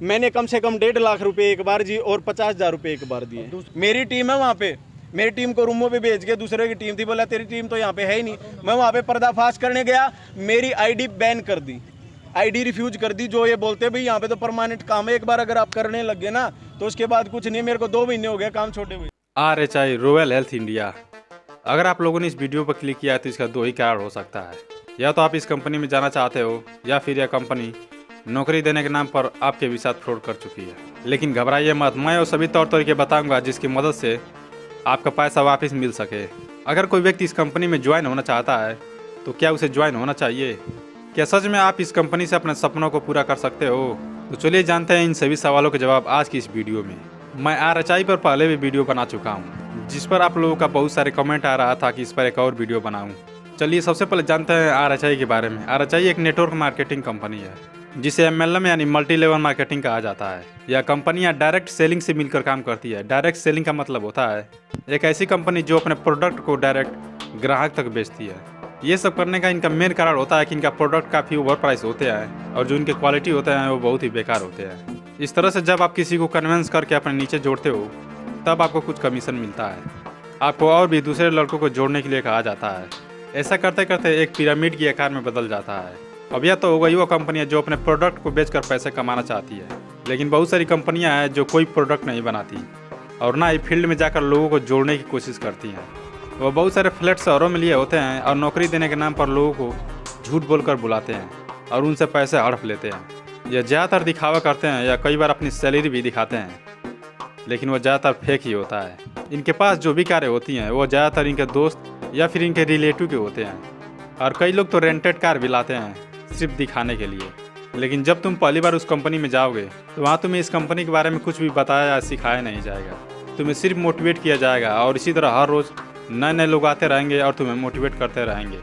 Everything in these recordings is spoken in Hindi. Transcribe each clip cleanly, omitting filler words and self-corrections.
मैंने कम से कम 1.5 लाख रुपए एक बार जी और 50,000 रुपये एक बार दिए। मेरी टीम है वहाँ पे, मेरी टीम को रूमों पे भेज के दूसरे की टीम थी, बोला तेरी टीम तो यहाँ पे है ही नहीं। मैं वहाँ पे पर्दाफाश करने गया, मेरी आईडी बैन कर दी, आईडी रिफ्यूज कर दी। जो ये बोलते भाई यहाँ पे तो परमानेंट काम है, एक बार अगर आप करने लग गए ना तो उसके बाद कुछ नहीं। मेरे को 2 महीने हो गए काम छोड़े हुए। RHI royal health India. अगर आप लोगों ने इस वीडियो पर क्लिक किया है तो इसका 2 ही कारण हो सकता है, या तो आप इस कंपनी में जाना चाहते हो या फिर यह कंपनी नौकरी देने के नाम पर आपके भी साथ फ्रॉड कर चुकी है। लेकिन घबराइए मत, मैं वो सभी तौर तरीके बताऊंगा जिसकी मदद से आपका पैसा वापस मिल सके। अगर कोई व्यक्ति इस कंपनी में ज्वाइन होना चाहता है तो क्या उसे ज्वाइन होना चाहिए? क्या सच में आप इस कंपनी से अपने सपनों को पूरा कर सकते हो? तो चलिए जानते हैं इन सभी सवालों के जवाब आज की इस वीडियो में। मैं RHI पर पहले भी वीडियो बना चुका हूँ, जिस पर आप लोगों का बहुत सारे कमेंट आ रहा था कि इस पर एक और वीडियो बनाऊँ। चलिए सबसे पहले जानते हैं RHI के बारे में। RHI एक नेटवर्क मार्केटिंग कंपनी है, जिसे MLM यानी मल्टी लेवल मार्केटिंग कहा जाता है। यह कंपनियां डायरेक्ट सेलिंग से मिलकर काम करती है। डायरेक्ट सेलिंग का मतलब होता है एक ऐसी कंपनी जो अपने प्रोडक्ट को डायरेक्ट ग्राहक तक बेचती है। ये सब करने का इनका मेन कारण होता है कि इनका प्रोडक्ट काफ़ी ओवर प्राइस होते हैं और जो इनके क्वालिटी होते हैं वो बहुत ही बेकार होते हैं। इस तरह से जब आप किसी को कन्विंस करके अपने नीचे जोड़ते हो तब आपको कुछ कमीशन मिलता है। आपको और भी दूसरे लड़कों को जोड़ने के लिए कहा जाता है। ऐसा करते करते एक पिरामिड की आकार में बदल जाता है। अब यह तो हो गई वो कंपनियां जो अपने प्रोडक्ट को बेचकर पैसे कमाना चाहती है, लेकिन बहुत सारी कंपनियां हैं जो कोई प्रोडक्ट नहीं बनाती और ना ही फील्ड में जाकर लोगों को जोड़ने की कोशिश करती हैं। वो बहुत सारे फ्लैट शहरों में लिए होते हैं और नौकरी देने के नाम पर लोगों को झूठ बोलकर बुलाते हैं और उनसे पैसे हड़प लेते हैं। यह ज़्यादातर दिखावा करते हैं या कई बार अपनी सैलरी भी दिखाते हैं, लेकिन वो ज़्यादातर फेक ही होता है। इनके पास जो भी कारें होती हैं वो ज़्यादातर इनके दोस्त या फिर इनके रिलेटिव के होते हैं, और कई लोग तो रेंटेड कार भी लाते हैं सिर्फ दिखाने के लिए। लेकिन जब तुम पहली बार उस कंपनी में जाओगे तो वहाँ तुम्हें इस कंपनी के बारे में कुछ भी बताया या सिखाया नहीं जाएगा। तुम्हें सिर्फ मोटिवेट किया जाएगा और इसी तरह हर रोज़ नए नए लोग आते रहेंगे और तुम्हें मोटिवेट करते रहेंगे।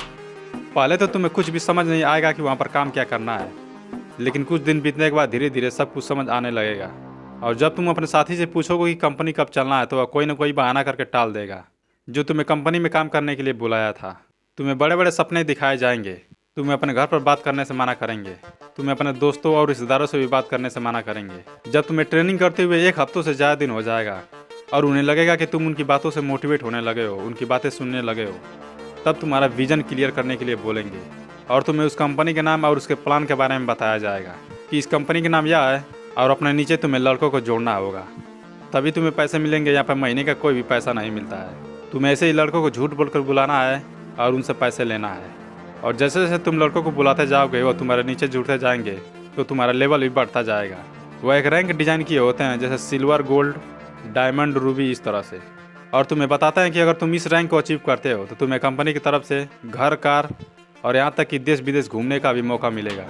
पहले तो तुम्हें कुछ भी समझ नहीं आएगा कि वहाँ पर काम क्या करना है, लेकिन कुछ दिन बीतने के बाद धीरे धीरे सब कुछ समझ आने लगेगा। और जब तुम अपने साथी से पूछोगे कि कंपनी कब चलना है तो वह कोई ना कोई बहाना करके टाल देगा जो तुम्हें कंपनी में काम करने के लिए बुलाया था। तुम्हें बड़े बड़े सपने दिखाए जाएंगे, तुम्हें अपने घर पर बात करने से मना करेंगे, तुम्हें अपने दोस्तों और रिश्तेदारों से भी बात करने से मना करेंगे। जब तुम्हें ट्रेनिंग करते हुए 1 हफ्तों से ज़्यादा दिन हो जाएगा और उन्हें लगेगा कि तुम उनकी बातों से मोटिवेट होने लगे हो, उनकी बातें सुनने लगे हो, तब तुम्हारा विजन क्लियर करने के लिए बोलेंगे और तुम्हें उस कंपनी के नाम और उसके प्लान के बारे में बताया जाएगा कि इस कंपनी के नाम यह है और अपने नीचे तुम्हें लड़कों को जोड़ना होगा, तभी तुम्हें पैसे मिलेंगे। यहाँ पर महीने का कोई भी पैसा नहीं मिलता है। तुम्हें ऐसे ही लड़कों को झूठ बोलकर बुलाना है और उनसे पैसे लेना है, और जैसे जैसे तुम लड़कों को बुलाते जाओगे वो तुम्हारे नीचे जुड़ते जाएंगे तो तुम्हारा लेवल भी बढ़ता जाएगा। वो एक रैंक डिज़ाइन किए होते हैं, जैसे सिल्वर, गोल्ड, डायमंड, रूबी, इस तरह से। और तुम्हें बताते हैं कि अगर तुम इस रैंक को अचीव करते हो तो तुम्हें कंपनी की तरफ से घर, कार और यहाँ तक कि देश विदेश घूमने का भी मौका मिलेगा।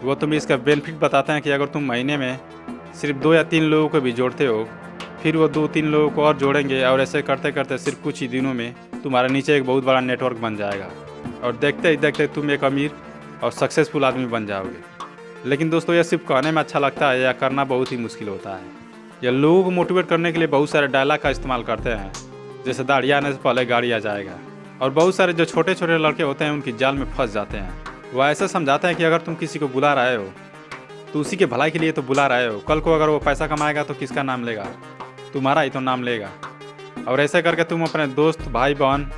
वो तुम्हें इसका बेनिफिट बताते हैं कि अगर तुम महीने में सिर्फ 2 या 3 लोगों को भी जोड़ते हो, फिर वो 2-3 लोगों को और जोड़ेंगे और ऐसे करते करते सिर्फ कुछ ही दिनों में तुम्हारे नीचे एक बहुत बड़ा नेटवर्क बन जाएगा और देखते ही देखते तुम एक अमीर और सक्सेसफुल आदमी बन जाओगे। लेकिन दोस्तों, यह सिर्फ कहने में अच्छा लगता है या करना बहुत ही मुश्किल होता है। यह लोगों को मोटिवेट करने के लिए बहुत सारे डायलॉग का इस्तेमाल करते हैं, जैसे दाढ़ी आने से पहले गाड़ी आ जाएगा। और बहुत सारे जो छोटे छोटे लड़के होते हैं उनकी जाल में फंस जाते हैं। वह ऐसा समझाते हैं कि अगर तुम किसी को बुला रहे हो तो उसी के भलाई के लिए तो बुला रहे हो, कल को अगर वो पैसा कमाएगा तो किसका नाम लेगा? तुम्हारा ही तो नाम लेगा। और ऐसे करके तुम अपने दोस्त, भाई बहन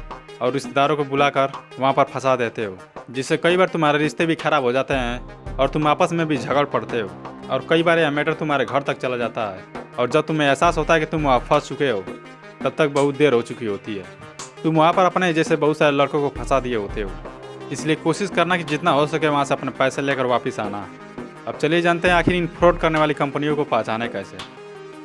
और रिश्तेदारों को बुलाकर वहाँ पर फंसा देते हो, जिससे कई बार तुम्हारे रिश्ते भी खराब हो जाते हैं और तुम आपस में भी झगड़ पड़ते हो और कई बार यह मैटर तुम्हारे घर तक चला जाता है। और जब तुम्हें एहसास होता है कि तुम वहाँ फंस चुके हो तब तक बहुत देर हो चुकी होती है। तुम वहाँ पर अपने जैसे बहुत सारे लड़कों को फंसा दिए होते हो। इसलिए कोशिश करना कि जितना हो सके वहाँ से अपने पैसे लेकर वापस आना। अब चलिए जानते हैं आखिर इन फ्रॉड करने वाली कंपनियों को पहचाने कैसे।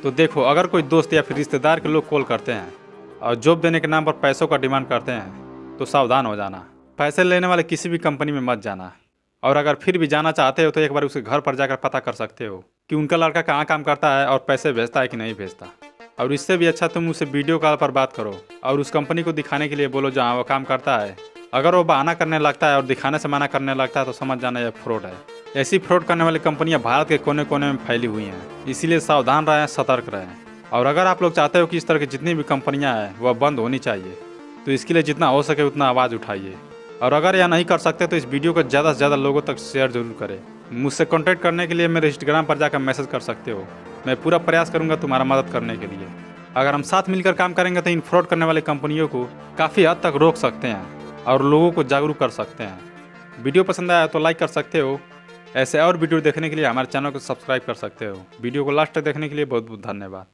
तो देखो, अगर कोई दोस्त या फिर रिश्तेदार के लोग कॉल करते हैं और जॉब देने के नाम पर पैसों का डिमांड करते हैं तो सावधान हो जाना। पैसे लेने वाले किसी भी कंपनी में मत जाना, और अगर फिर भी जाना चाहते हो तो एक बार उसके घर पर जाकर पता कर सकते हो कि उनका लड़का कहाँ काम करता है और पैसे भेजता है कि नहीं भेजता। और इससे भी अच्छा तुम उससे वीडियो कॉल पर बात करो और उस कंपनी को दिखाने के लिए बोलो जहाँ वो काम करता है। अगर वो बहाना करने लगता है और दिखाने से मना करने लगता है तो समझ जाना यह फ्रॉड है। ऐसी फ्रॉड करने वाली कंपनियां भारत के कोने कोने में फैली हुई हैं, इसीलिए सावधान रहें, सतर्क रहें। और अगर आप लोग चाहते हो कि इस तरह की जितनी भी कंपनियां हैं वह बंद होनी चाहिए तो इसके लिए जितना हो सके उतना आवाज़ उठाइए। और अगर यह नहीं कर सकते तो इस वीडियो को ज़्यादा से ज़्यादा लोगों तक शेयर जरूर करें। मुझसे कांटेक्ट करने के लिए मेरे इंस्टाग्राम पर जाकर मैसेज कर सकते हो। मैं पूरा प्रयास करूंगा तुम्हारा मदद करने के लिए। अगर हम साथ मिलकर काम करेंगे तो इन फ्रॉड करने वाली कंपनियों को काफ़ी हद तक रोक सकते हैं और लोगों को जागरूक कर सकते हैं। वीडियो पसंद आया तो लाइक कर सकते हो। ऐसे और वीडियो देखने के लिए हमारे चैनल को सब्सक्राइब कर सकते हो। वीडियो को लास्ट तक देखने के लिए बहुत बहुत धन्यवाद।